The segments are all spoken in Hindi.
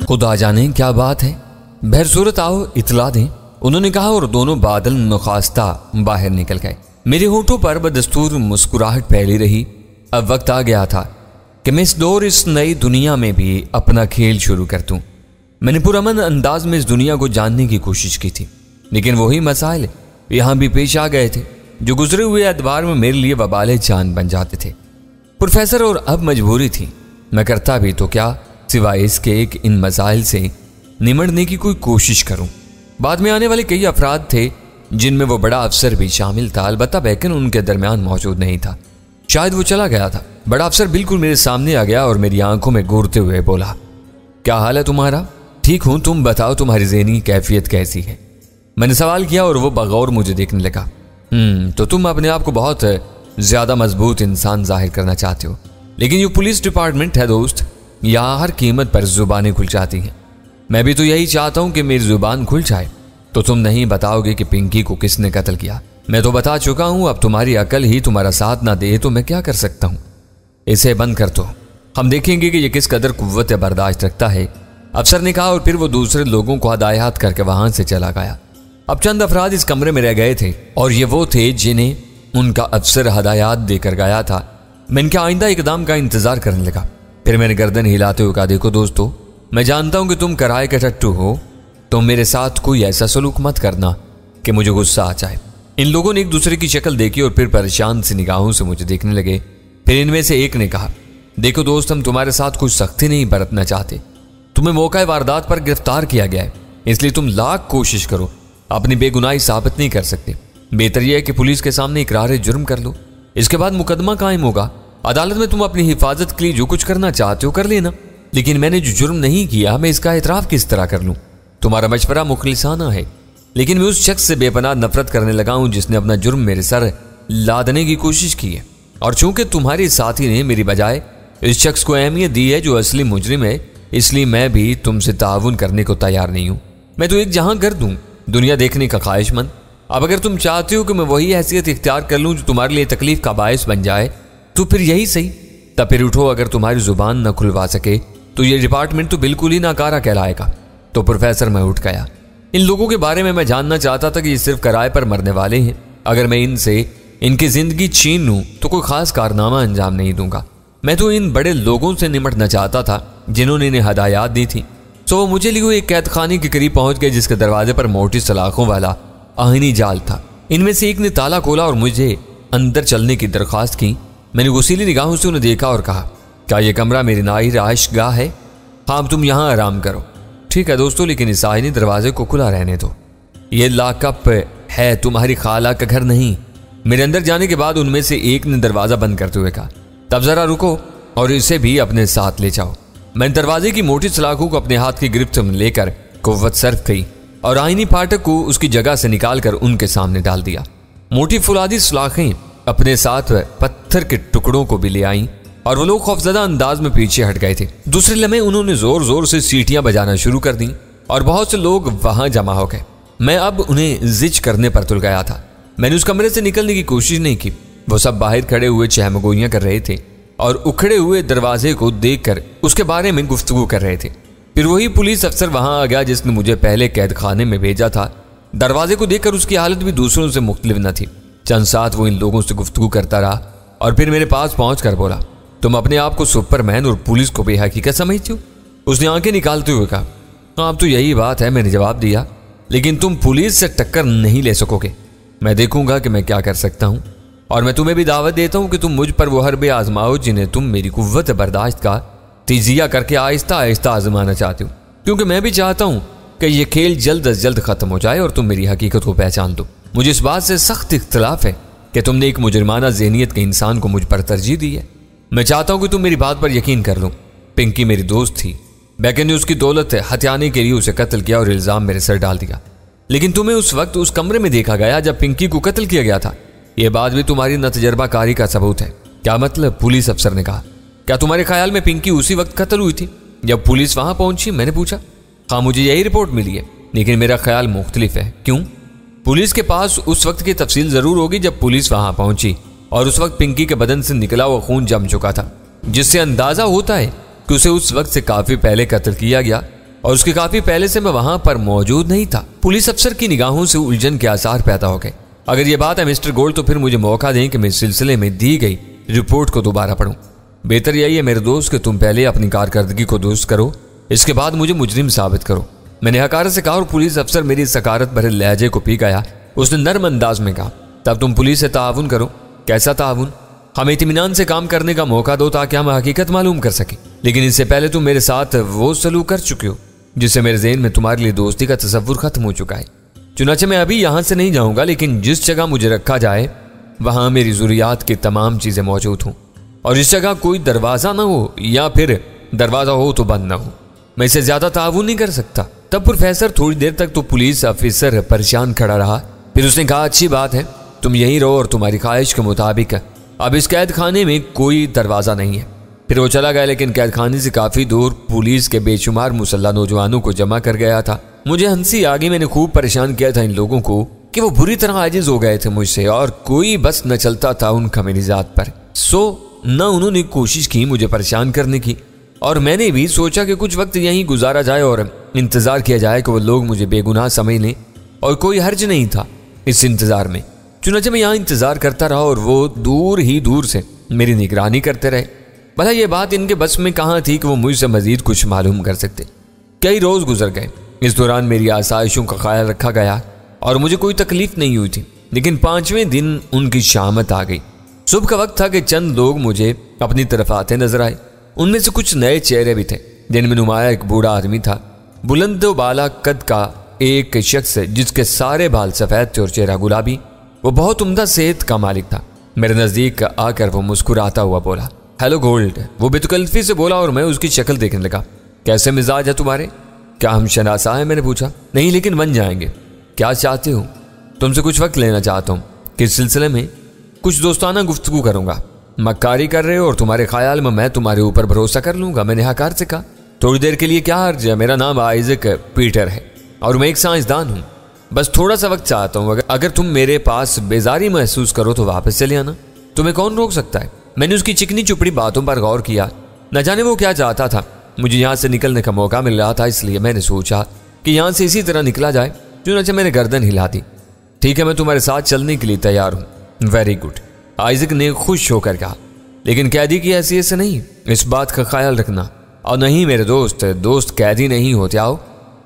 खुद आ जाने क्या बात है, बहरसूरत आओ इतला दें, उन्होंने कहा और दोनों बादल नुखास्ता बाहर निकल गए। मेरे होठों पर बदस्तूर मुस्कुराहट फैली रही। अब वक्त आ गया था कि मैं इस दौर, इस नई दुनिया में भी अपना खेल शुरू कर दूं। मैंने पुरअमन अंदाज में इस दुनिया को जानने की कोशिश की थी, लेकिन वही मसाइल यहां भी पेश आ गए थे जो गुजरे हुए अदवार में मेरे लिए वबाले जान बन जाते थे। प्रोफेसर, और अब मजबूरी थी, मैं करता भी तो क्या सिवाय इसके एक इन मसाइल से निमटने की कोई कोशिश करूं। बाद में आने वाले कई अफराद थे जिनमें वो बड़ा अफसर भी शामिल था, अलबत्ता बैकन उनके दरमियान मौजूद नहीं था। शायद वो चला गया था। बड़ा अफसर बिल्कुल मेरे सामने आ गया और मेरी आंखों में घूरते हुए बोला, क्या हाल है तुम्हारा? ठीक हूं, तुम बताओ तुम्हारी ज़हनी कैफियत कैसी है? मैंने सवाल किया और वो बगौर मुझे देखने लगा। तो तुम अपने आप को बहुत ज्यादा मजबूत इंसान जाहिर करना चाहते हो, लेकिन ये पुलिस डिपार्टमेंट है दोस्त, यहाँ हर कीमत पर जुबानें खुल जाती हैं। मैं भी तो यही चाहता हूं कि मेरी जुबान खुल जाए। तो तुम नहीं बताओगे कि पिंकी को किसने कत्ल किया? मैं तो बता चुका हूं, अब तुम्हारी अकल ही तुम्हारा साथ ना दे तो मैं क्या कर सकता हूं। इसे बंद कर दो, हम देखेंगे कि ये किस कदर कुव्वत बर्दाश्त रखता है, अफसर ने कहा और फिर वो दूसरे लोगों को हदायत करके वहां से चला गया। अब चंद अफराद इस कमरे में रह गए थे और ये वो थे जिन्हें उनका अफसर हदायत देकर गया था। मैं इनके आइंदा इकदाम का इंतजार करने लगा। फिर मैंने गर्दन हिलाते हुए कहा, देखो दोस्तों, मैं जानता हूं कि तुम किराए के टट्टू हो, तो मेरे साथ कोई ऐसा सलूक मत करना कि मुझे गुस्सा आ जाए। इन लोगों ने एक दूसरे की शक्ल देखी और फिर परेशान सी निगाहों से मुझे देखने लगे। फिर इनमें से एक ने कहा, देखो दोस्त, हम तुम्हारे साथ कुछ सख्ती नहीं बरतना चाहते। तुम्हें मौका वारदात पर गिरफ्तार किया गया है, इसलिए तुम लाख कोशिश करो, अपनी बेगुनाही साबित नहीं कर सकते। बेहतर यह है कि पुलिस के सामने इकरार जुर्म कर लो, इसके बाद मुकदमा कायम होगा। अदालत में तुम अपनी हिफाजत के लिए जो कुछ करना चाहते हो कर लेना, लेकिन मैंने जो जुर्म नहीं किया मैं इसका एतराफ किस तरह कर लूं? तुम्हारा मशवरा मुखलिसाना है, लेकिन मैं उस शख्स से बेपनाह नफरत करने लगा हूं जिसने अपना जुर्म मेरे सर लादने की कोशिश की है। और चूंकि तुम्हारे साथी ने मेरी बजाय इस शख्स को अहमियत दी है जो असली मुजरिम है, इसलिए मैं भी तुमसे ताउन करने को तैयार नहीं हूं। मैं तो एक जहां कर दूं, दुनिया देखने का ख्वाहिशमंद। अब अगर तुम चाहते हो कि मैं वही हैसियत इख्तियार कर लूं जो तुम्हारे लिए तकलीफ का बायस बन जाए, तो फिर यही सही। तब फिर उठो, अगर तुम्हारी जुबान न खुलवा सके तो ये डिपार्टमेंट तो बिल्कुल ही नाकारा कहलाएगा। तो प्रोफेसर, मैं उठ गया। इन लोगों के बारे में मैं जानना चाहता था कि ये सिर्फ किराए पर मरने वाले हैं। अगर मैं इनसे इनकी जिंदगी छीन लूं तो कोई खास कारनामा अंजाम नहीं दूंगा। मैं तो इन बड़े लोगों से निमटना चाहता था जिन्होंने इन्हें हदायत दी थी। तो मुझे लिए एक कैद खाने के करीब पहुंच गए जिसके दरवाजे पर मोटी सलाखों वाला आहिनी जाल था। इनमें से एक ने ताला खोला और मुझे अंदर चलने की दरख्वास्त की। मैंने गुस्सीली निगाहों से उन्हें देखा और कहा, क्या यह कमरा मेरी नई रिहाइशगाह है? हाँ, तुम यहाँ आराम करो। ठीक है दोस्तों, लेकिन इस आईनी दरवाजे को खुला रहने दो। यह लाकअप है, तुम्हारी खाला का घर नहीं। मेरे अंदर जाने के बाद उनमें से एक ने दरवाजा बंद करते हुए कहा, तब जरा रुको और इसे भी अपने साथ ले जाओ। मैंने दरवाजे की मोटी सलाखों को अपने हाथ की गिरफ्त में लेकर कुव्वत सर्फ की और आईनी फाटक को उसकी जगह से निकालकर उनके सामने डाल दिया। मोटी फुलादी सलाखें अपने साथ पत्थर के टुकड़ों को भी ले आईं और वो लोग खौफजदा अंदाज में पीछे हट गए थे। दूसरे लम्हे उन्होंने जोर जोर से सीटियां बजाना शुरू कर दी और बहुत से लोग वहां जमा हो गए। मैं अब उन्हें जिच करने पर तुल गया था। मैंने उस कमरे से निकलने की कोशिश नहीं की। वो सब बाहर खड़े हुए चहमगोइयां कर रहे थे और उखड़े हुए दरवाजे को देखकर उसके बारे में गुफ्तगू कर रहे थे। फिर वही पुलिस अफसर वहां आ गया जिसने मुझे पहले कैद खाने में भेजा था। दरवाजे को देखकर उसकी हालत भी दूसरों से मुख्तलिफ न थी। चंद साथ वो इन लोगों से गुफ्तगू करता रहा और फिर मेरे पास पहुंचकर बोला, तुम अपने आप को सुपरमैन और पुलिस को बेहकीकत समझते हो? उसने आंखें निकालते हुए कहा, हाँ अब तो यही बात है। मैंने जवाब दिया, लेकिन तुम पुलिस से टक्कर नहीं ले सकोगे। मैं देखूंगा कि मैं क्या कर सकता हूं और मैं तुम्हें भी दावत देता हूं कि तुम मुझ पर वो हरबे आजमाओ जिन्हें तुम मेरी कुव्वत बर्दाश्त का तजिया करके आहिस्ता आहिस्ता आजमाना चाहते हो, क्योंकि मैं भी चाहता हूं कि यह खेल जल्द अज जल्द खत्म हो जाए और तुम मेरी हकीकत को पहचान दो। मुझे इस बात से सख्त इख्तलाफ है कि तुमने एक मुजरिमाना ज़हनियत के इंसान को मुझ पर तरजीह दी है। मैं चाहता हूं कि तुम मेरी बात पर यकीन कर लो। पिंकी मेरी दोस्त थी। बैकन ने उसकी दौलत हथियाने के लिए उसे कत्ल किया और इल्जाम मेरे सर डाल दिया, लेकिन तुम्हें उस वक्त उस कमरे में देखा गया जब पिंकी को कत्ल किया गया था। यह बात भी तुम्हारी नतजर्बाकारी का सबूत है। क्या मतलब? पुलिस अफसर ने कहा। क्या तुम्हारे ख्याल में पिंकी उसी वक्त कत्ल हुई थी जब पुलिस वहां पहुंची? मैंने पूछा। हाँ, मुझे यही रिपोर्ट मिली है, लेकिन मेरा ख्याल मुख्तलिफ है। क्यों? पुलिस के पास उस वक्त की तफसील जरूर होगी जब पुलिस वहां पहुंची और उस वक्त पिंकी के बदन से निकला हुआ खून जम चुका था, जिससे अंदाजा होता है कि उसे उस वक्त से काफी पहले कत्ल किया गया। और उसके काफी पहले से मैं वहां पर मौजूद नहीं था। पुलिस अफसर की निगाहों से उलझन के आसार पैदा हो गए। अगर ये बात है मिस्टर गोल्ड, तो फिर मुझे मौका दें कि मैं इस सिलसिले में दी गई रिपोर्ट को दोबारा पढूं। बेहतर यही है मेरे दोस्त कि तुम पहले अपनी कारकर्दगी को दुरुस्त करो, इसके बाद मुझे मुजरिम साबित करो। मैंने हकारत से कहा और पुलिस अफसर मेरी सकारत भरे लहजे को पी गया। उसने नर्म अंदाज में कहा, तब तुम पुलिस से ताउन करो। कैसा ताउन? हमें इत्मीनान से काम करने का मौका दो ताकि हम हकीकत मालूम कर सकें। लेकिन इससे पहले तुम मेरे साथ वो सलूक कर चुके हो जिससे मेरे ज़हन में तुम्हारे लिए दोस्ती का तसव्वुर खत्म हो चुका है। चुनाचे मैं अभी यहाँ से नहीं जाऊँगा, लेकिन जिस जगह मुझे रखा जाए वहाँ मेरी ज़रूरियात की तमाम चीज़ें मौजूद हों और इस जगह कोई दरवाज़ा ना हो या फिर दरवाज़ा हो तो बंद ना हो। मैं इससे ज़्यादा ताउन नहीं कर सकता। तब प्रोफेसर थोड़ी देर तक तो पुलिस ऑफिसर परेशान खड़ा रहा। फिर उसने कहा, अच्छी बात है, तुम यहीं रहो और तुम्हारी ख्वाहिश के मुताबिक अब इस कैद खाने में कोई दरवाज़ा नहीं है। फिर वो चला गया, लेकिन कैद खाने से काफ़ी दूर पुलिस के बेशुमार मुसल्ला नौजवानों को जमा कर गया था। मुझे हंसी आ गई। मैंने खूब परेशान किया था इन लोगों को कि वो बुरी तरह आजिज हो गए थे मुझसे और कोई बस न चलता था उनका मेरी ज़ात पर। न उन्होंने कोशिश की मुझे परेशान करने की और मैंने भी सोचा कि कुछ वक्त यहीं गुजारा जाए और इंतज़ार किया जाए कि वो लोग मुझे बेगुनाह समझ लें, और कोई हर्ज नहीं था इस इंतज़ार में। चुनाचे मैं यहाँ इंतज़ार करता रहा और वो दूर ही दूर से मेरी निगरानी करते रहे। भला ये बात इनके बस में कहाँ थी कि वो मुझसे मजीद कुछ मालूम कर सकते। कई रोज़ गुजर गए। इस दौरान मेरी आसाइशों का ख्याल रखा गया और मुझे कोई तकलीफ नहीं हुई थी। लेकिन 5वें दिन उनकी शामत आ गई। सुबह का वक्त था कि चंद लोग मुझे अपनी तरफ आते नजर आए। उनमें से कुछ नए चेहरे भी थे, जिनमें नुमाया एक बूढ़ा आदमी था। बुलंद बाला कद का एक शख्स जिसके सारे बाल सफ़ेद थे और चेहरा गुलाबी। वो बहुत उम्दा सेहत का मालिक था। मेरे नज़दीक आकर वो मुस्कुराता हुआ बोला, हेलो गोल्ड। वो बेतकल्फी से बोला और मैं उसकी शक्ल देखने लगा। कैसे मिजाज है तुम्हारे? क्या हम शनासा है? मैंने पूछा। नहीं, लेकिन बन जाएंगे। क्या चाहते हो? तुमसे कुछ वक्त लेना चाहता हूँ। किस सिलसिले में? कुछ दोस्ताना गुफ्तगू करूंगा। मक्कारी कर रहे हो और तुम्हारे ख्याल में मैं तुम्हारे ऊपर भरोसा कर लूंगा? मैंने हकार से कहा। थोड़ी देर के लिए क्या हर्ज है? मेरा नाम आइजक पीटर है और मैं एक साइंसदान हूँ। बस थोड़ा सा वक्त चाहता हूँ। अगर तुम मेरे पास बेजारी महसूस करो तो वापस चले आना। तुम्हें कौन रोक सकता है? मैंने उसकी चिकनी चुपड़ी बातों पर गौर किया। न जाने वो क्या चाहता था। मुझे यहाँ से निकलने का मौका मिल रहा था, इसलिए मैंने सोचा कि यहाँ से इसी तरह निकला जाए। चुनांचे मैंने गर्दन हिला दी। ठीक है, मैं तुम्हारे साथ चलने के लिए तैयार हूँ। वेरी गुड, आइजक ने खुश होकर कहा। लेकिन कैदी की हैसियत से नहीं, इस बात का ख्याल रखना। और नहीं मेरे दोस्त कैदी नहीं होते। आओ,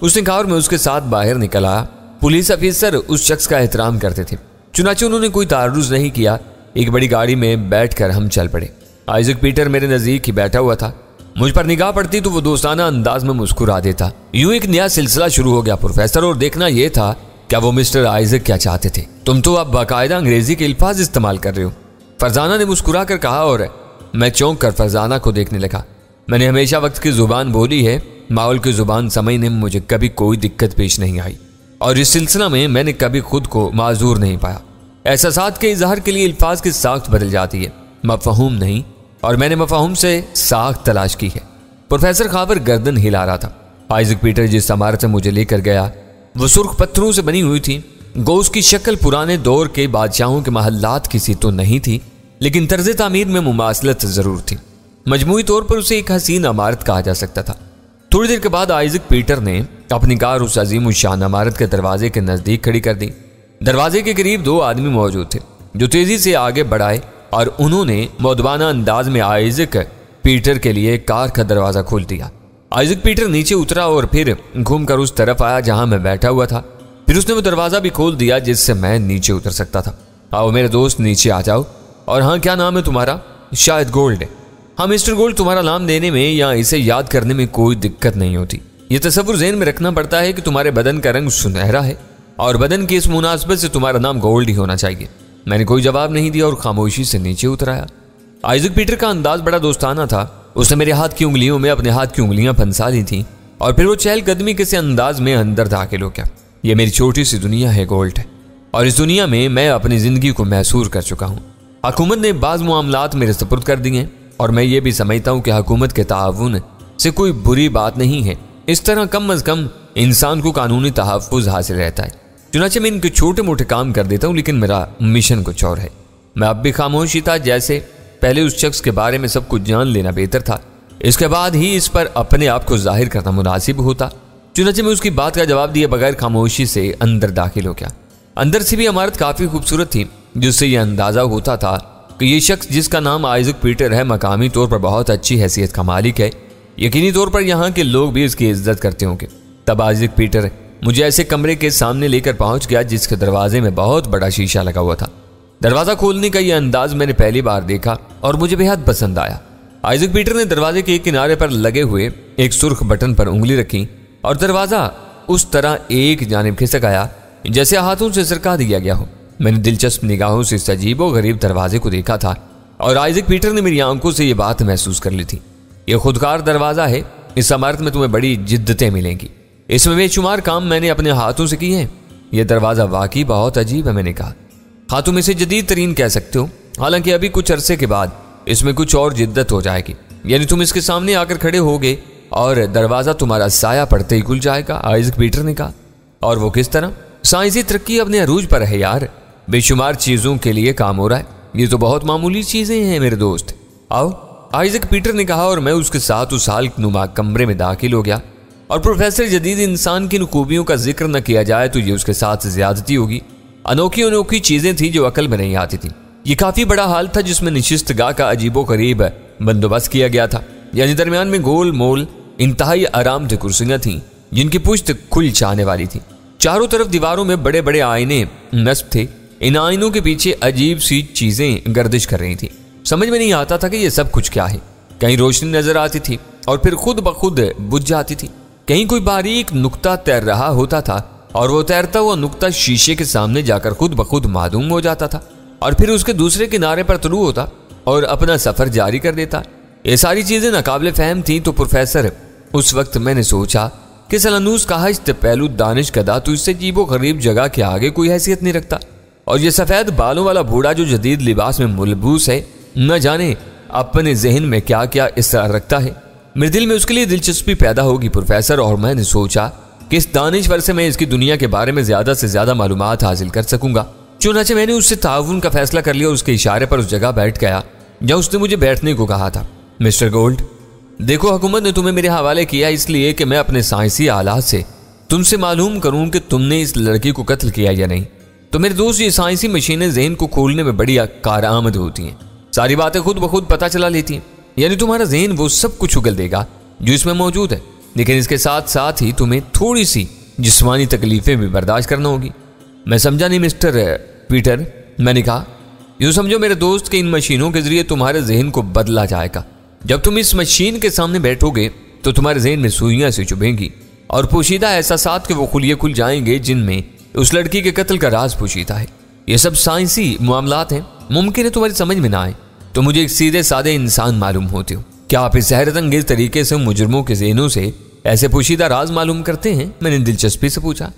उसने कहा और मैं उसके साथ बाहर निकल आया। पुलिस ऑफिसर उस शख्स का एहतराम करते थे, चुनांचे उन्होंने कोई तारुज नहीं किया। एक बड़ी गाड़ी में बैठकर हम चल पड़े। आइजक पीटर मेरे नज़दीक ही बैठा हुआ था। मुझ पर निगाह पड़ती तो वो दोस्ताना अंदाज में मुस्कुरा देता। यूं एक नया सिलसिला शुरू हो गया प्रोफेसर, और देखना यह था क्या वो मिस्टर आइजक क्या चाहते थे। तुम तो अब बाकायदा अंग्रेजी के अल्फाज इस्तेमाल कर रहे हो, फरजाना ने मुस्कुरा कर कहा, और मैं चौंक कर फरजाना को देखने लगा। मैंने हमेशा वक्त की जुबान बोली है, माहौल की जुबान समझने में मुझे कभी कोई दिक्कत पेश नहीं आई, और इस सिलसिला में मैंने कभी खुद को माजूर नहीं पाया। एहसासात के इजहार के लिए अल्फाज की साख्त बदल जाती है, मफहूम नहीं, और मैंने मफहूम से साख्त तलाश की है। प्रोफेसर खाबर गर्दन हिला रहा था। आइजक पीटर जिस इमारत से मुझे लेकर गया वो सुर्ख पत्थरों से बनी हुई थी। गो उसकी शक्ल पुराने दौर के बादशाहों के महल्लात की सी तो नहीं थी, लेकिन तर्ज तामीर में मुमासलत जरूर थी। मजमूई तौर पर उसे एक हसीन इमारत कहा जा सकता था। थोड़ी देर के बाद आइजक पीटर ने अपनी कार उस अजीम शान इमारत के दरवाजे के नजदीक खड़ी कर दी। दरवाजे के करीब 2 आदमी मौजूद थे जो तेजी से आगे बढ़ाए और उन्होंने मौदबाना अंदाज में आइजक पीटर के लिए कार का दरवाजा खोल दिया। आइजक पीटर नीचे उतरा और फिर घूमकर उस तरफ आया जहां मैं बैठा हुआ था। फिर उसने वो दरवाजा भी खोल दिया जिससे मैं नीचे उतर सकता था। आओ मेरे दोस्त, नीचे आ जाओ। और हाँ, क्या नाम है तुम्हारा? शायद गोल्ड है। हाँ मिस्टर गोल्ड, तुम्हारा नाम देने में या इसे याद करने में कोई दिक्कत नहीं होती। ये तसव्वुर ज़हन में रखना पड़ता है कि तुम्हारे बदन का रंग सुनहरा है और बदन की इस मुनासबत से तुम्हारा नाम गोल्ड ही होना चाहिए। मैंने कोई जवाब नहीं दिया और खामोशी से नीचे उतर आया। आइजक पीटर का अंदाज बड़ा दोस्ताना था। उसने मेरे हाथ की उंगलियों में अपने हाथ की उंगलियां फंसा ली थी और फिर वो चहलकदमी के से अंदाज में अंदर दाखिल हो गया। ये मेरी छोटी सी दुनिया है गोल्ड, और इस दुनिया में मैं अपनी जिंदगी को महसूर कर चुका हूँ। हुकूमत ने बाज़ मामलात मेरे सुपुर्द कर दिए हैं और मैं ये भी समझता हूँ कि हुकूमत के ताउन से कोई बुरी बात नहीं है। इस तरह कम अज कम इंसान को कानूनी तहफ़्फ़ुज़ हासिल रहता है। चुनांचे मैं इनके छोटे मोटे काम कर देता हूँ, लेकिन मेरा मिशन कुछ और है। मैं अब भी खामोश ही था, जैसे पहले उस शख्स के बारे में सब कुछ जान लेना बेहतर था। इसके बाद ही इस पर अपने आप को जाहिर करना मुनासिब होता। चुनाचे मैं उसकी बात का जवाब दिए बगैर खामोशी से अंदर दाखिल हो गया। अंदर से भी इमारत काफी खूबसूरत थी, जिससे यह अंदाजा होता था कि ये शख्स जिसका नाम आइजक पीटर है मकामी तौर पर बहुत अच्छी हैसियत का मालिक है। यकीनी तौर पर यहाँ के लोग भी इसकी इज्जत करते होंगे। तब आइजक पीटर मुझे ऐसे कमरे के सामने लेकर पहुंच गया जिसके दरवाजे में बहुत बड़ा शीशा लगा हुआ था। दरवाजा खोलने का यह अंदाज मैंने पहली बार देखा और मुझे बेहद पसंद आया। आइजक पीटर ने दरवाजे के एक किनारे पर लगे हुए एक सुर्ख बटन पर उंगली रखी और दरवाजा उस तरह एक जानिब खिसकाया जैसे हाथों से सरका दिया गया हो। मैंने दिलचस्प निगाहों से इस अजीबो गरीब दरवाजे को देखा था और आइजक पीटर ने मेरी आंखों से यह बात महसूस कर ली थी। यह खुदकार दरवाजा है। इस इमारत में तुम्हें बड़ी जिद्दतें मिलेंगी। इसमें बेशुमार काम मैंने अपने हाथों से किए हैं। यह दरवाजा वाकई बहुत अजीब है। मैंने कहा, हाँ तुम इसे जदीद तरीन कह सकते हो, हालांकि अभी कुछ अरसे के बाद इसमें कुछ और जिद्दत हो जाएगी। यानी तुम इसके सामने आकर खड़े होगे और दरवाजा तुम्हारा साया पड़ते ही खुल जाएगा। आइजक पीटर ने कहा, और वो किस तरह? साइंसी तरक्की अपने अरूज पर है यार, बेशुमार चीजों के लिए काम हो रहा है। ये तो बहुत मामूली चीजें हैं मेरे दोस्त, आओ। आइजक पीटर ने कहा और मैं उसके साथ उस हाल नुमा कमरे में दाखिल हो गया। और प्रोफेसर जदीद इंसान की खूबियों का जिक्र न किया जाए तो ये उसके साथ ज्यादती होगी। अनोखी अनोखी चीजें थी जो अकल में नहीं आती थी। ये काफी बड़ा हाल था जिसमें निशिस्तगाह का अजीबो करीब बंदोबस्त किया गया था। यानी दरमियान में गोल मोल इंतहाई आराम से कुर्सियां थीं जिनकी पुश्त खुल जाने वाली थी। चारों तरफ दीवारों में बड़े बड़े आईने नस्ब थे। इन आईनों के पीछे अजीब सी चीजें गर्दिश कर रही थी। समझ में नहीं आता था कि यह सब कुछ क्या है। कहीं रोशनी नजर आती थी और फिर खुद ब खुद बुझ जाती थी। कहीं कोई बारीक नुक्ता तैर रहा होता था और वो तैरता हुआ नुक्ता शीशे के सामने जाकर खुद ब खुद मालूम हो जाता था और फिर उसके दूसरे किनारे पर तुलू होता और अपना सफर जारी कर देता। ये सारी चीजें नाकाबिले फहम थी। तो प्रोफेसर, उस वक्त मैंने सोचा कि सलानूस का हस्त पहलू दानिश कदा तो इससे जीबो गरीब जगह के आगे कोई हैसियत नहीं रखता। और ये सफेद बालों वाला बूढ़ा जो जदीद लिबास में मुलबूस है, न जाने अपने जहन में क्या क्या इसरार रखता है। मेरे दिल में उसके लिए दिलचस्पी पैदा होगी प्रोफेसर, और मैंने सोचा कि इस दानिश्वर से मैं इसकी दुनिया के बारे में ज्यादा से ज्यादा मालूमात हासिल कर सकूंगा। चुनाचे मैंने उससे ताउन का फैसला कर लिया और उसके इशारे पर उस जगह बैठ गया जहां उसने मुझे बैठने को कहा था। मिस्टर गोल्ड, देखो हुकूमत ने तुम्हें मेरे हवाले किया इसलिए कि मैं अपने साइंसी आलात से तुमसे मालूम करूं कि तुमने इस लड़की को कत्ल किया या नहीं। तो मेरे दोस्त, ये साइंसी मशीनें जहन को खोलने में बड़ी कारआमद होती हैं। सारी बातें खुद ब खुद पता चला लेती हैं। यानी तुम्हारा जहन वो सब कुछ उगल देगा जो इसमें मौजूद है, लेकिन इसके साथ साथ ही तुम्हें थोड़ी सी जिस्मानी तकलीफें भी बर्दाश्त करना होगी। मैं समझा नहीं मिस्टर पीटर। मैंने कहा, यूँ समझो मेरे दोस्त कि इन मशीनों के जरिए तुम्हारे जहन को बदला जाएगा। जब तुम इस मशीन के सामने बैठोगे तो तुम्हारे जहन में सुइयां से चुभेंगी और पोशीदा एहसासात के वो खुलिये खुल जाएंगे जिनमें उस लड़की के कत्ल का राज पोशीदा है। ये सब साइंसी मामलात हैं, मुमकिन है तुम्हारी समझ में ना आए। तो मुझे एक सीधे सादे इंसान मालूम होते हो। क्या आप इस हैरत अंगेज तरीके से मुजरमों के जहनों से ऐसे पोशीदा राज मालूम करते हैं? मैंने दिलचस्पी से पूछा।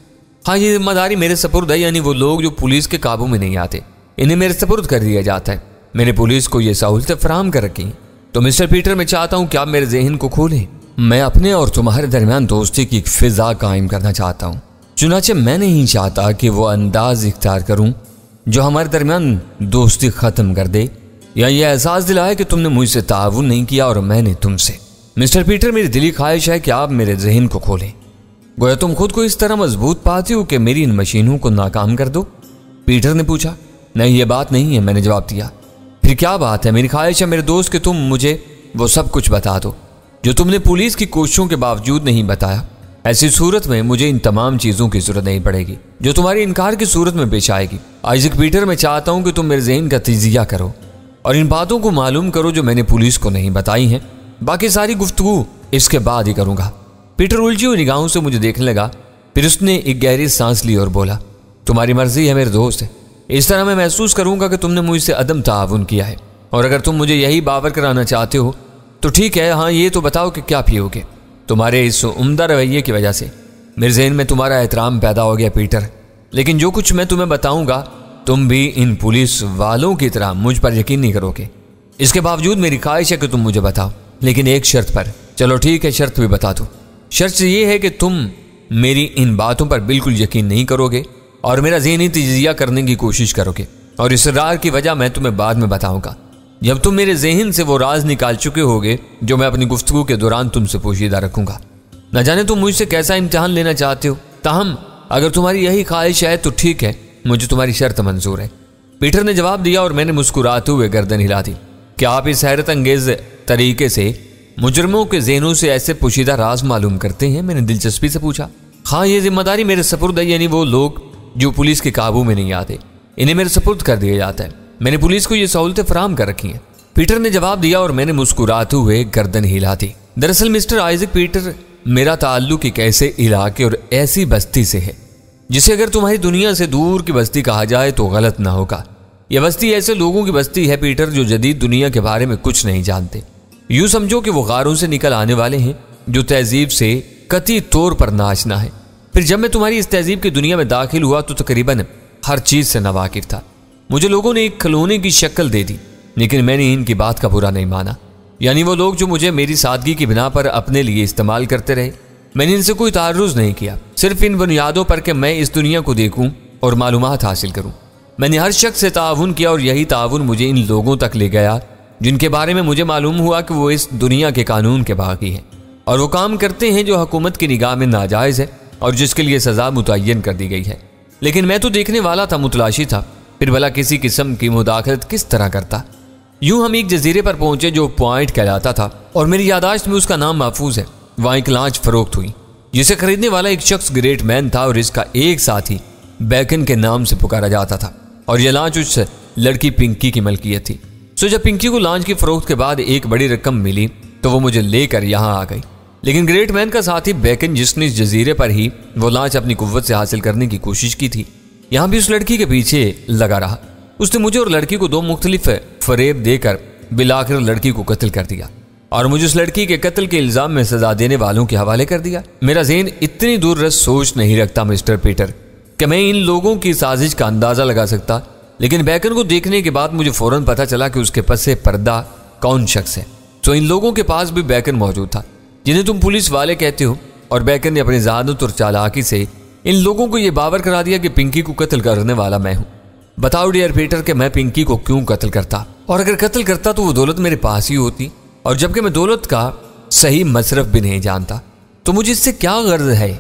हाँ, ये जिम्मेदारी मेरे सपुर्द है। यानी वो लोग जो पुलिस के काबू में नहीं आते, इन्हें मेरे सपुर्द कर दिया जाता है। मैंने पुलिस को ये सहूलतें फराहम कर रखी हैं। तो मिस्टर पीटर, मैं चाहता हूँ कि आप मेरे जहन को खोलें। मैं अपने और तुम्हारे दरमियान दोस्ती की एक फिजा कायम करना चाहता हूँ। चुनाचे मैं नहीं चाहता कि वो अंदाज इख्तियार करूँ जो हमारे दरमियान दोस्ती ख़त्म कर दे या ये एहसास दिलाए कि तुमने मुझसे ताउन नहीं किया और मैंने तुमसे। मिस्टर पीटर, मेरी दिली ख्वाहिश है कि आप मेरे जहन को खोलें। गोया तुम खुद को इस तरह मजबूत पाते हो कि मेरी इन मशीनों को नाकाम कर दो। पीटर ने पूछा। नहीं, ये बात नहीं है, मैंने जवाब दिया। फिर क्या बात है? मेरी ख्वाहिश है मेरे दोस्त कि तुम मुझे वो सब कुछ बता दो जो तुमने पुलिस की कोशिशों के बावजूद नहीं बताया। ऐसी सूरत में मुझे इन तमाम चीजों की जरूरत नहीं पड़ेगी जो तुम्हारी इनकार की सूरत में पेश आएगी। आइजक पीटर, मैं चाहता हूं कि तुम मेरे जहन का तजिया करो और इन बातों को मालूम करो जो मैंने पुलिस को नहीं बताई हैं। बाकी सारी गुफ्तगू इसके बाद ही करूंगा। पीटर उलझी हुई निगाहों से मुझे देखने लगा। फिर उसने एक गहरी सांस ली और बोला, तुम्हारी मर्जी है मेरे दोस्त। इस तरह मैं महसूस करूंगा कि तुमने मुझसे अदम ताउन किया है। और अगर तुम मुझे यही बावर कराना चाहते हो तो ठीक है। हाँ, ये तो बताओ कि क्या पियोगे? तुम्हारे इस उम्दा रवैये की वजह से मेरे जहन में तुम्हारा एहतराम पैदा हो गया पीटर। लेकिन जो कुछ मैं तुम्हें बताऊंगा तुम भी इन पुलिस वालों की तरह मुझ पर यकीन नहीं करोगे। इसके बावजूद मेरी ख्वाहिश है कि तुम मुझे बताओ, लेकिन एक शर्त पर। चलो ठीक है, शर्त भी बता दो। शर्त ये है कि तुम मेरी इन बातों पर बिल्कुल यकीन नहीं करोगे और मेरा ज़हनी तजिया करने की कोशिश करोगे। और इस रार की वजह मैं तुम्हें बाद में बताऊंगा जब तुम मेरे जहन से वो राज निकाल चुके होगे जो मैं अपनी गुफ्तगू के दौरान तुमसे पोशीदा रखूंगा। न जाने तुम मुझसे कैसा इम्तिहान लेना चाहते हो, ताहम अगर तुम्हारी यही ख्वाहिश है तो ठीक है, मुझे तुम्हारी शर्त मंजूर है। पीटर ने जवाब दिया और मैंने मुस्कुराते हुए गर्दन हिला दी। क्या आप इस हैरत अंगेज तरीके से मुजरमों के ज़हनों से ऐसे पोशीदा राज मालूम करते हैं? मैंने दिलचस्पी से पूछा। हाँ, ये जिम्मेदारी मेरे सपुर्द है, यानी वो लोग जो पुलिस के काबू में नहीं आते, इन्हें मेरे सपुर्द कर दिया जाता है। मैंने पुलिस को ये सहूलतें फराहम कर रखी हैं, पीटर ने जवाब दिया और मैंने मुस्कुराते हुए गर्दन हिला दी। दरअसल मिस्टर आइजक पीटर, मेरा ताल्लुक एक ऐसे इलाके और ऐसी बस्ती से है जिसे अगर तुम्हारी दुनिया से दूर की बस्ती कहा जाए तो गलत ना होगा। यह बस्ती ऐसे लोगों की बस्ती है पीटर जो जदीद दुनिया के बारे में कुछ नहीं जानते। यूं समझो कि वो गारों से निकल आने वाले हैं जो तहजीब से कतई तौर पर नाचना है। फिर जब मैं तुम्हारी इस तहजीब की दुनिया में दाखिल हुआ तो तकरीबन हर चीज से नावाकिफ था। मुझे लोगों ने एक खिलौने की शक्ल दे दी, लेकिन मैंने इनकी बात का बुरा नहीं माना। यानी वो लोग जो मुझे मेरी सादगी की बिना पर अपने लिए इस्तेमाल करते रहे, मैंने इनसे कोई तारुज़ नहीं किया, सिर्फ इन बुनियादों पर कि मैं इस दुनिया को देखूं और मालूमात हासिल करूं। मैंने हर शख्स से ताउन किया और यही ताउन मुझे इन लोगों तक ले गया जिनके बारे में मुझे मालूम हुआ कि वो इस दुनिया के कानून के बागी हैं और वो काम करते हैं जो हुकूमत की निगाह में नाजायज़ है और जिसके लिए सज़ा मुतय्यन कर दी गई है। लेकिन मैं तो देखने वाला था, मुतलाशी था, फिर भला किसी किस्म की मुदाखलत किस तरह करता। यूं हम एक जजीरे पर पहुंचे जो पॉइंट कहलाता था और मेरी यादाश्त में उसका नाम महफूज है। वहाँ एक लांच फरोख्त हुई जिसे खरीदने वाला एक शख्स ग्रेट मैन था और इसका एक साथी बैकन के नाम से पुकारा जाता था और यह लांच उस लड़की पिंकी की मलकियत थी। सो जब पिंकी को लांच की फरोख्त के बाद एक बड़ी रकम मिली तो वो मुझे लेकर यहाँ आ गई। लेकिन ग्रेट मैन का साथी बैकन, जिसने इस जजीरे पर ही वो लांच अपनी कुव्वत से हासिल करने की कोशिश की थी, यहाँ भी उस लड़की के पीछे लगा रहा। उसने मुझे और लड़की को दो मुख्तलिफ फरेब देकर बिलाखिर लड़की को कत्ल कर दिया और मुझे उस लड़की के कत्ल के इल्जाम में सजा देने वालों के हवाले कर दिया। मेरा ज़हन इतनी दूररस सोच नहीं रखता मिस्टर पीटर कि मैं इन लोगों की साजिश का अंदाजा लगा सकता, लेकिन बैकन को देखने के बाद मुझे फौरन पता चला कि उसके पसे पर्दा कौन शख्स है। तो इन लोगों के पास भी बैकन मौजूद था जिन्हें तुम पुलिस वाले कहते हो, और बैकन ने अपनी ज़हानत और चालाकी से इन लोगों को यह बावर करा दिया कि पिंकी को कत्ल करने वाला मैं हूं। बताओ डियर पीटर कि मैं पिंकी को क्यों कत्ल करता, और अगर कत्ल करता तो वो दौलत मेरे पास ही होती, और जबकि मैं दौलत का सही मसरफ भी नहीं जानता, तो मुझे इससे क्या गर्ज है।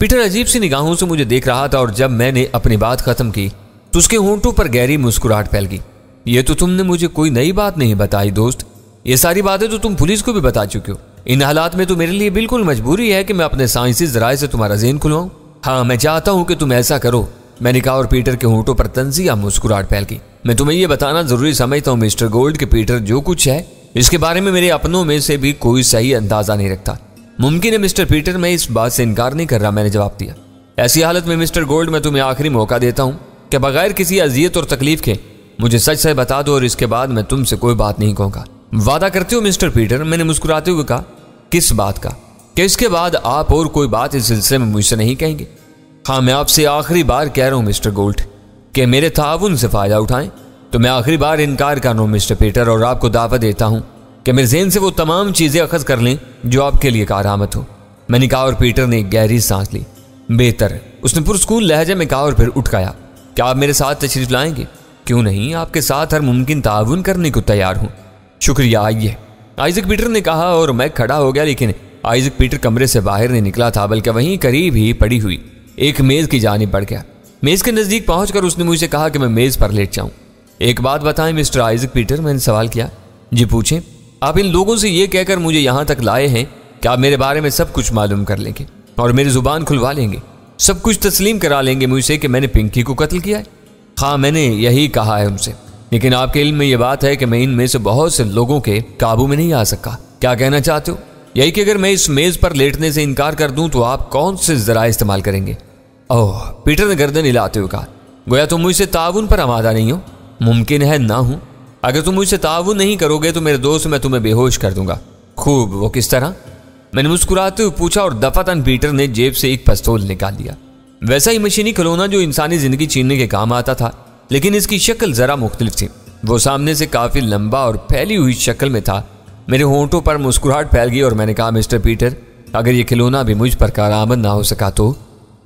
पीटर अजीब सी निगाहों से मुझे देख रहा था और जब मैंने अपनी बात खत्म की तो उसके होंठों पर गहरी मुस्कुराहट फैल गई। ये तो तुमने मुझे कोई नई बात नहीं बताई दोस्त, ये सारी बातें तो तुम पुलिस को भी बता चुके हो। इन हालात में तो मेरे लिए बिल्कुल मजबूरी है कि मैं अपने साइंसी जराए से तुम्हारा ज़हन खुलवाऊं। हाँ, मैं चाहता हूं कि तुम ऐसा करो, मैंने कहा, और पीटर के होंठों पर तंजिया मुस्कुराहट फैल गई। मैं तुम्हें यह बताना जरूरी समझता हूँ मिस्टर गोल्ड के पीटर जो कुछ है इसके बारे में मेरे अपनों में से भी कोई सही अंदाजा नहीं रखता। मुमकिन है मिस्टर पीटर, मैं इस बात से इनकार नहीं कर रहा, मैंने जवाब दिया। ऐसी हालत में मिस्टर गोल्ड मैं तुम्हें आखिरी मौका देता हूँ कि बगैर किसी अजियत और तकलीफ के मुझे सच सच बता दो और इसके बाद मैं तुमसे कोई बात नहीं कहूँगा। वादा करते हो मिस्टर पीटर? मैंने मुस्कुराते हुए कहा। किस बात का? कि इसके बाद आप और कोई बात इस सिलसिले में मुझसे नहीं कहेंगे? हाँ, मैं आपसे आखिरी बार कह रहा हूँ मिस्टर गोल्ड कि मेरे ताउन से फ़ायदा उठाएं। तो मैं आखिरी बार इनकार कर रहा हूँ मिस्टर पीटर, और आपको दावत देता हूँ कि मेरे ज़हन से वो तमाम चीज़ें अखज़ कर लें जो आपके लिए कारआमद हो। मैंने कहा और पीटर ने एक गहरी सांस ली। बेहतर, उसने पुरस्कून लहजे में कहा और फिर उठ गया। क्या आप मेरे साथ तशरीफ लाएंगे? क्यों नहीं, आपके साथ हर मुमकिन ताउन करने को तैयार हूँ। शुक्रिया, आइए, आइजक पीटर ने कहा और मैं खड़ा हो गया। लेकिन आइजक पीटर कमरे से बाहर नहीं निकला था, बल्कि वहीं करीब ही पड़ी हुई एक मेज़ की जानिब बढ़ गया। मेज़ के नज़दीक पहुंचकर उसने मुझसे कहा कि मैं मेज़ पर लेट जाऊं। एक बात बताएं मिस्टर आइजक पीटर, मैंने सवाल किया। जी पूछें। आप इन लोगों से ये कहकर मुझे यहाँ तक लाए हैं कि आप मेरे बारे में सब कुछ मालूम कर लेंगे और मेरी ज़ुबान खुलवा लेंगे, सब कुछ तस्लीम करा लेंगे मुझसे कि मैंने पिंकी को कत्ल किया है? हाँ, मैंने यही कहा है उनसे, लेकिन आपके इल्म में यह बात है कि मैं इनमें से बहुत से लोगों के काबू में नहीं आ सका। क्या कहना चाहते हो? यही कि अगर मैं इस मेज़ पर लेटने से इनकार कर दूं तो आप कौन से ज़राए इस्तेमाल करेंगे? ओह, पीटर ने गर्दन हिलाते हुए कहा, गोया तुम मुझसे ताउन पर आमादा नहीं हो। मुमकिन है ना हूं। अगर तुम मुझसे ताउन नहीं करोगे तो मेरे दोस्त मैं तुम्हें बेहोश कर दूंगा। खूब, वो किस तरह? मैंने मुस्कुराते हुए पूछा और दफातन पीटर ने जेब से एक पिस्तौल निकाल लिया। वैसा ही मशीनी खिलौना जो इंसानी जिंदगी छीनने के काम आता था, लेकिन इसकी शक्ल जरा मुख्तलिफ थी। वो सामने से काफी लंबा और फैली हुई शक्ल में था। मेरे होंठों पर मुस्कुराहट फैल गई और मैंने कहा, मिस्टर पीटर, अगर ये खिलौना भी मुझ पर कारआमद ना हो सका तो?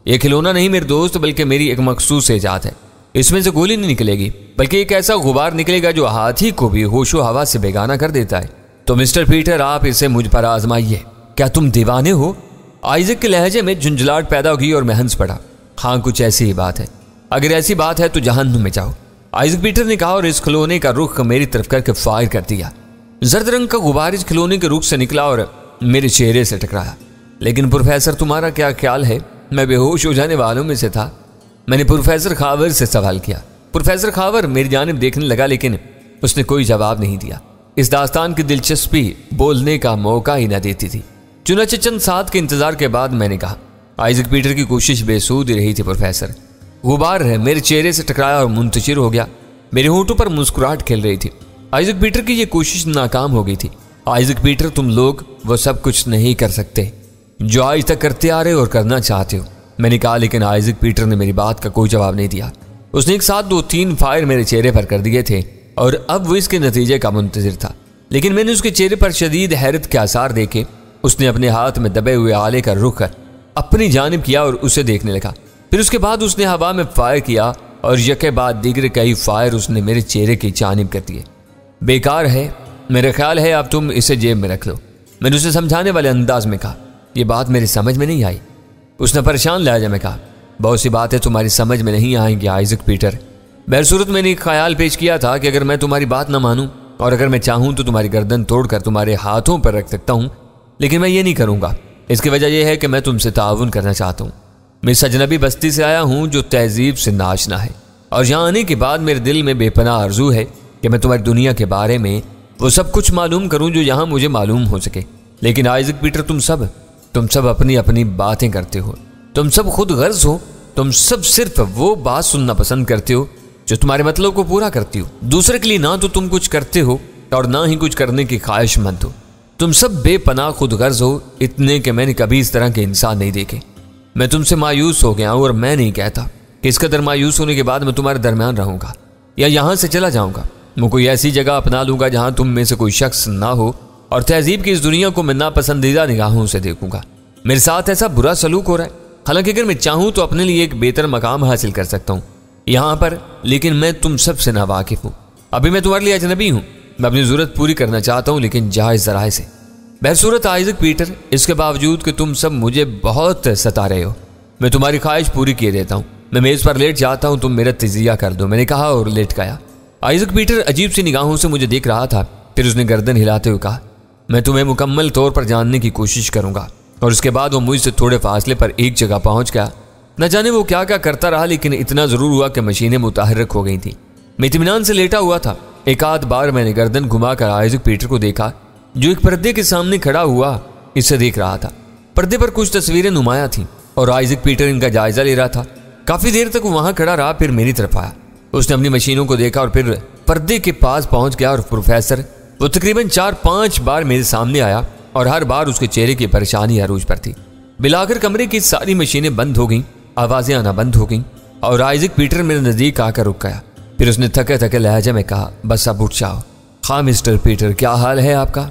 ये खिलौना नहीं मेरे दोस्त, बल्कि मेरी एक मखसूस ईजाद है। इसमें से गोली नहीं निकलेगी, बल्कि एक ऐसा गुबार निकलेगा जो हाथी को भी होशो हवा से बेगाना कर देता है। तो मिस्टर पीटर, आप इसे मुझ पर आजमाइए। क्या तुम दीवाने हो? आइजक के लहजे में झुंझलाहट पैदा होगी और मैं हंस पड़ा। हाँ, कुछ ऐसी ही बात है। अगर ऐसी बात है तो जहन्नुम में जाओ, आइजक पीटर ने कहा और इस खिलौने का रुख मेरी तरफ करके फायर कर दिया। जर्द रंग का गुब्बार इस खिलौने के रुख से निकला और मेरे चेहरे से टकराया। लेकिन प्रोफेसर, तुम्हारा क्या ख्याल है? मैं बेहोश हो जाने वालों में से था। मैंने प्रोफेसर खावर से सवाल किया। प्रोफेसर खावर मेरी जानिब देखने लगा, लेकिन उसने कोई जवाब नहीं दिया। इस दास्तान की दिलचस्पी बोलने का मौका ही न देती थी। चुनाचे चंद साथ के इंतजार के बाद मैंने कहा, आइजक पीटर की कोशिश बेसूद ही रही थी प्रोफेसर। गुब्बार मेरे चेहरे से टकराया और मुंतशिर हो गया। मेरे होंठों पर मुस्कुराहट खेल रही थी। आइजक पीटर की यह कोशिश नाकाम हो गई थी। आइजक पीटर, तुम लोग वो सब कुछ नहीं कर सकते जो आज तक करते आ रहे हो और करना चाहते हो, मैंने कहा। लेकिन आइजक पीटर ने मेरी बात का कोई जवाब नहीं दिया। उसने एक साथ 2-3 फायर मेरे चेहरे पर कर दिए थे और अब वो इसके नतीजे का मुंतजिर था। लेकिन मैंने उसके चेहरे पर शदीद हैरत के आसार देखे। उसने अपने हाथ में दबे हुए आले का रुख अपनी जानिब किया और उसे देखने लगा। फिर उसके बाद उसने हवा में फायर किया और यके बाद दीगर कई फायर उसने मेरे चेहरे की जानिब कर दिए। बेकार है, मेरा ख्याल है अब तुम इसे जेब में रख लो, मैंने उसे समझाने वाले अंदाज में कहा। यह बात मेरी समझ में नहीं आई। उसने परेशान लहजे में कहा, बहुत सी बातें तुम्हारी समझ में नहीं आएंगी आइजक पीटर। बहरसूरत मैंने एक ख्याल पेश किया था कि अगर मैं तुम्हारी बात ना मानूं और अगर मैं चाहूं तो तुम्हारी गर्दन तोड़कर तुम्हारे हाथों पर रख सकता हूं, लेकिन मैं ये नहीं करूंगा। इसकी वजह यह है कि मैं तुमसे ताउन करना चाहता हूं। मैं इस अजनबी बस्ती से आया हूं जो तहजीब से नाशना है और यहाँ आने के बाद मेरे दिल में बेपनाह आरजू है कि मैं तुम्हारी दुनिया के बारे में वो सब कुछ मालूम करूं जो यहाँ मुझे मालूम हो सके। लेकिन आइजक पीटर, तुम सब अपनी अपनी बातें करते हो। तुम सब खुद गर्ज हो। तुम सब सिर्फ वो बात सुनना पसंद करते हो जो तुम्हारे मतलब को पूरा करती हो। दूसरे के लिए ना तो तुम कुछ करते हो और ना ही कुछ करने की ख्वाहिशमंद हो। तुम सब बेपनाह खुद गर्ज हो, इतने कि मैंने कभी इस तरह के इंसान नहीं देखे। मैं तुमसे मायूस हो गया हूं और मैं नहीं कहता कि इस कदर मायूस होने के बाद मैं तुम्हारे दरमियान रहूंगा या यहां से चला जाऊंगा। मैं कोई ऐसी जगह अपना लूंगा जहां तुम में से कोई शख्स ना हो और तहजीब की इस दुनिया को मैं नापसंदीदा निगाहों से देखूंगा। मेरे साथ ऐसा बुरा सलूक हो रहा है। हालांकि अगर मैं चाहूं तो अपने लिए एक बेहतर मकाम हासिल कर सकता हूं यहां पर, लेकिन मैं तुम सबसे नावाकिफ हूं। अभी मैं तुम्हारे लिए अजनबी हूं। मैं अपनी जरूरत पूरी करना चाहता हूं, लेकिन जायज जराए से। बहसूरत आइजक पीटर, इसके बावजूद कि तुम सब मुझे बहुत सता रहे हो, मैं तुम्हारी ख्वाहिश पूरी किए देता हूं। मैं मेज पर लेट जाता हूं, तुम मेरा तजिया कर दो, मैंने कहा और लेट गया। आइजक पीटर अजीब सी निगाहों से मुझे देख रहा था। फिर उसने गर्दन हिलाते हुए कहा, मैं तुम्हें मुकम्मल तौर पर जानने की कोशिश करूंगा। और उसके बाद वो मुझसे थोड़े फासले पर एक जगह पहुंच गया। न जाने वो क्या क्या करता रहा, लेकिन इतना जरूर हुआ कि मशीनें मुतहर्रिक हो गई थी। मैं इत्मीनान से लेटा हुआ था। एक आध बार मैंने गर्दन घुमाकर आइजक पीटर को देखा, जो एक पर्दे के सामने खड़ा हुआ इसे देख रहा था। पर्दे पर कुछ तस्वीरें नुमाया थीं और आइजक पीटर इनका जायजा ले रहा था। काफी देर तक वो वहां खड़ा रहा, फिर मेरी तरफ आया। उसने अपनी मशीनों को देखा और फिर पर्दे के पास पहुंच गया। और प्रोफेसर, वो तकरीबन 4-5 बार मेरे सामने आया और हर बार उसके चेहरे की परेशानी अरूज पर थी। बिलाकर कमरे की सारी मशीनें बंद हो गईं, आवाजें आना बंद हो गईं और आइजक पीटर मेरे नजदीक आकर रुक गया। फिर उसने थके थके लहजे में कहा, बस अब उठ जाओ। हाँ मिस्टर पीटर, क्या हाल है आपका?